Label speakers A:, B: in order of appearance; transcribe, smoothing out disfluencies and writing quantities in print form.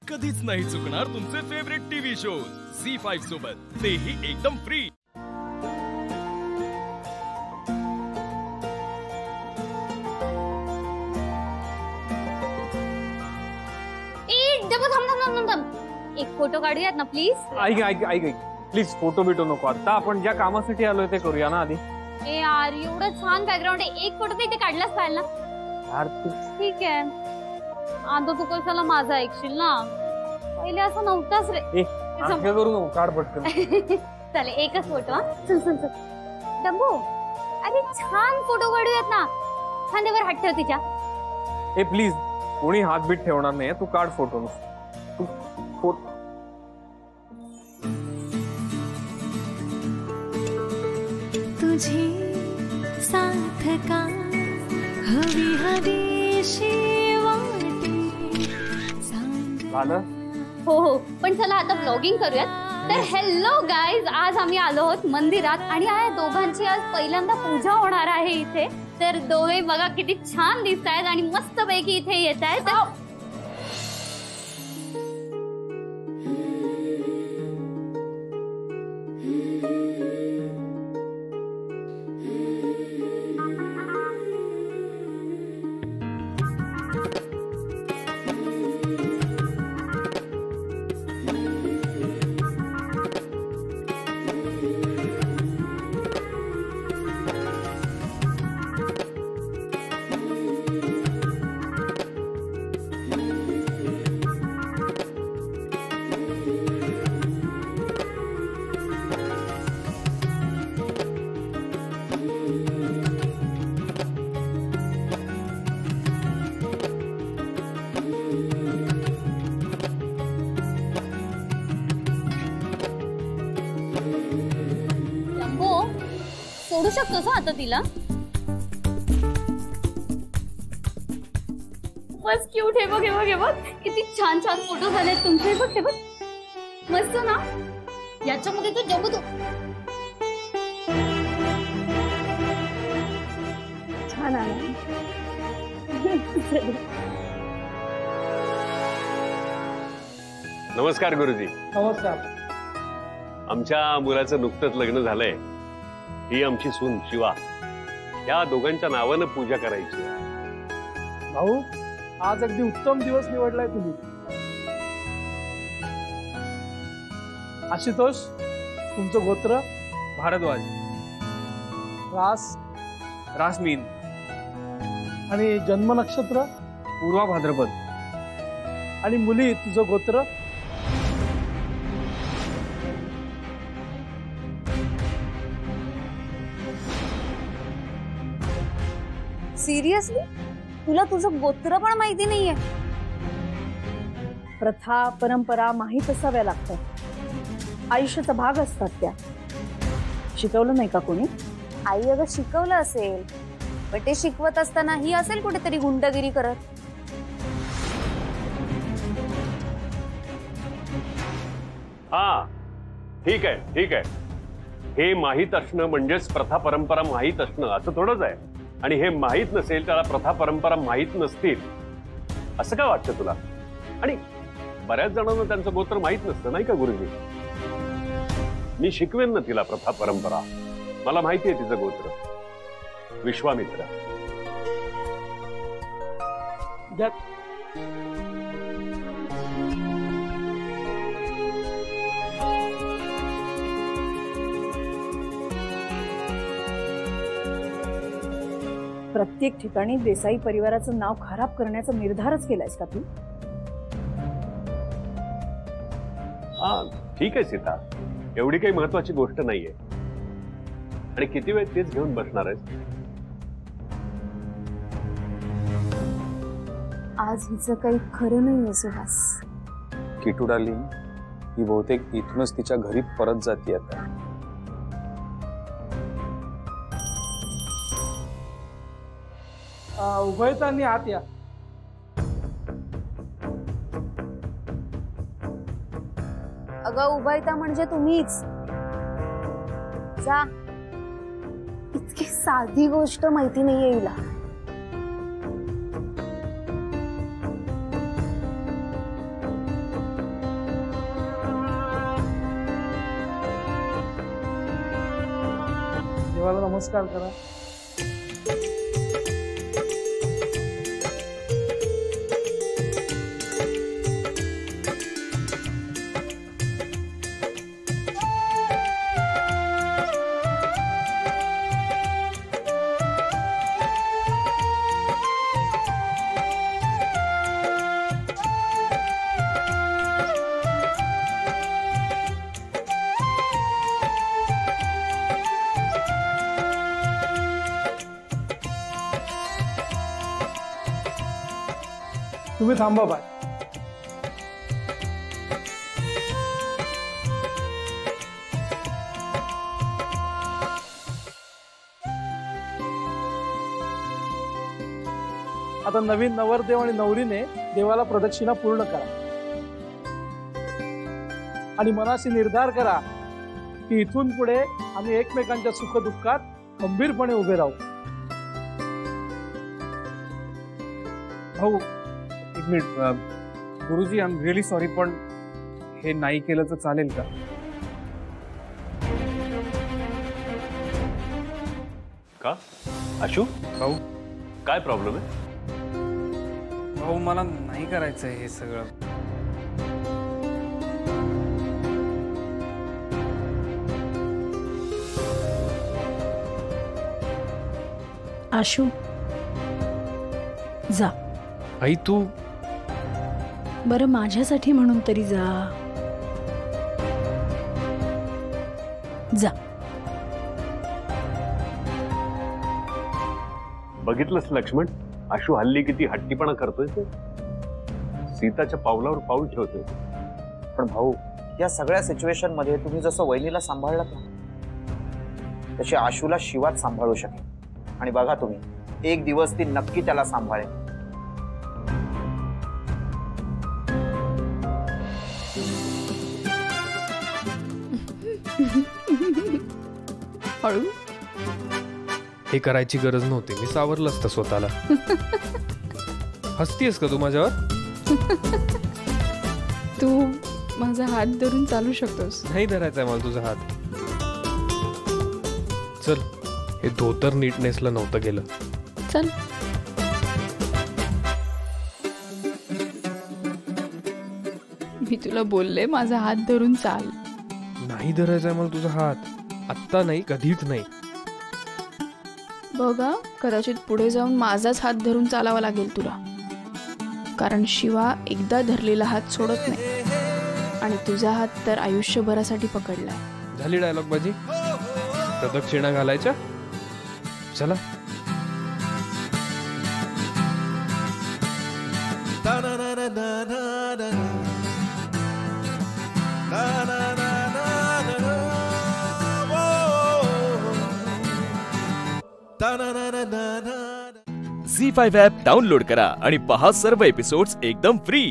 A: कधीच नाही चुकणार तुमचे फेवरेट टीव्ही शोज झी5 सोबत, तेही एकदम फ्री।
B: एक फोटो काढूयात ना प्लीज।
C: ऐक प्लीज, फोटो बिटो नको, आता आपण ज्या कामासाठी आलोय ते करूया ना आधी।
B: ए यार, एवढं छान बॅकग्राऊंड आहे, एक फोटो तर इथे काढलाच पाहिजे ना
C: यार।
B: ठीक आहे, आता तू कशाला माझा ऐकशील ना, पहिले असं नव्हताच रे।
C: करू नको, काढ पटकन।
B: चल एकच फोटो। चल चल चल डब्बू, अरे छान फोटो काढूयात ना, खांद्यावर हात ठेव तिच्या।
C: ए प्लीज, कोणी हात बीत ठेवणार नाही, तू काढ फोटो। तू
D: तुझे साथ का हवी हवीशी वाटे।
B: हो हो, पण चला आता ब्लॉगिंग करूयात। तर हेलो गाइज, आज आम्ही आलो आहोत मंदिरात आणि या दोघांची आज पहिल्यांदा पूजा होणार आहे इथे। तर दोघे बघा किती छान दिसतायत आणि मस्त पैकी इथे येत आहेत। सोडू शकतोस आता तिला? बस क्यूट आहे, बघ बघ बघ, किती छान छान फोटो झाले तुमचे। बघ बघ, मस्त ना, याच्यामध्ये तू जगू तू छान आहे।
E: नमस्कार गुरुजी।
C: नमस्कार।
E: आमच्या मुलाचं नुकतंच लग्न झालंय, ही आमची सून शिवा, या दोघांच्या नावानं पूजा करायची।
C: भाऊ, आज अगदी उत्तम दिवस निवडलाय तुम्ही। आशुतोष, तुमचं गोत्र? भारद्वाज। रास? रासमीन। आणि जन्म नक्षत्र? पूर्वा भाद्रपद। आणि मुली, तुझं गोत्र?
B: सिरियसली, तुला तुझं गोत्र पण माहिती नाहीये?
F: प्रथा परंपरा माहीत असाव्या लागतात, आयुष्याचा भाग असतात त्या। शिकवलं नाही का कोणी?
B: आई अगं शिकवलं असेल, पण ते शिकवत असताना ही असेल कुठेतरी गुंडगिरी करत।
E: हा ठीक आहे ठीक आहे, हे माहीत असणं म्हणजेच प्रथा परंपरा माहीत असणं असं थोडंच आहे। आणि हे माहीत नसेल त्याला प्रथा परंपरा माहीत नसतील असं काय वाटतं तुला? आणि बऱ्याच जणांना त्यांचं गोत्र माहीत नसतं, नाही का गुरुजी? मी शिकवेन ना तिला प्रथा परंपरा, मला माहिती आहे तिचं गोत्र, विश्वामित्र।
F: प्रत्येक ठिकाणी देसाई परिवाराचं नाव खराब करण्याचा निर्धारच केलायस का तू?
E: हा ठीक आहे सीता, एवढी काही महत्वाची गोष्ट नाहीये। आणि किती वेळ तेच घेऊन बसणार आहेस?
B: आज हिचं काही खरं नाहीये सुहास।
G: किटू डार्लिंग, ही बहुतेक इथूनच तिच्या घरी परत जाते आता।
C: उभयतांनी आत या।
B: अगं उभयता म्हणजे तुम्हीच। जा, इतकी साधी गोष्ट माहिती नाहीये हिला।
H: देवाला नमस्कार करा. तुम्ही थांबा बाय. आता नवीन नवरदेव आणि नवरीने देवाला प्रदक्षिणा पूर्ण करा आणि मनाशी निर्धार करा की इथून पुढे आम्ही एकमेकांच्या सुखदुःखात खंबीरपणे उभे राहू.
C: भाऊ एक मिनिट. गुरुजी आय एम रिअली सॉरी, पण हे नाही केलं तर चालेल का?
E: का आशू
C: भाऊ
E: काय प्रॉब्लेम आहे?
C: भाऊ मला नाही करायचंय हे सगळं.
F: आशू जा.
C: आई तू
F: बरं माझ्यासाठी म्हणून तरी जा. जा.
E: बघितलंस लक्ष्मण, आशू हल्ली किती हट्टीपणा करतोय ते. सीताच्या पावलावर पाऊल ठेवतोय.
I: पण भाऊ, या सगळ्या सिच्युएशन मध्ये तुम्ही जसं वहिनीला सांभाळलात ना, तशी आशूला शिवात सांभाळू शकेल. आणि बघा तुम्ही, एक दिवस ती नक्की त्याला सांभाळेल.
F: हळू.
J: हे करायची गरज नव्हती, मी सावरलं असतं स्वतःला. हसतीयस का तू माझ्यावर?
F: तू माझा हात धरून चालू शकतोस.
J: नाही धरायचा मला तुझा हात. चल, हे धोतर नीट नेसलं नव्हतं गेलं.
F: चल. मी तुला बोलले माझा हात धरून चाल.
J: नाही धरायचा मला तुझा हात. आत्ता नाही, कधीच नाही.
F: बघा, कदाचित पुढे जाऊन माझाच हात धरून चालावा लागेल तुला. कारण शिवा एकदा धरलेला हात सोडत नाही आणि तुझा हात तर आयुष्यभरासाठी पकडलाय.
J: झाली डायलॉग बाजी. प्रदक्षिणा घालायच्या. चला.
A: झी5 ॲप डाउनलोड करा आणि पहा सर्व एपिसोड्स एकदम फ्री.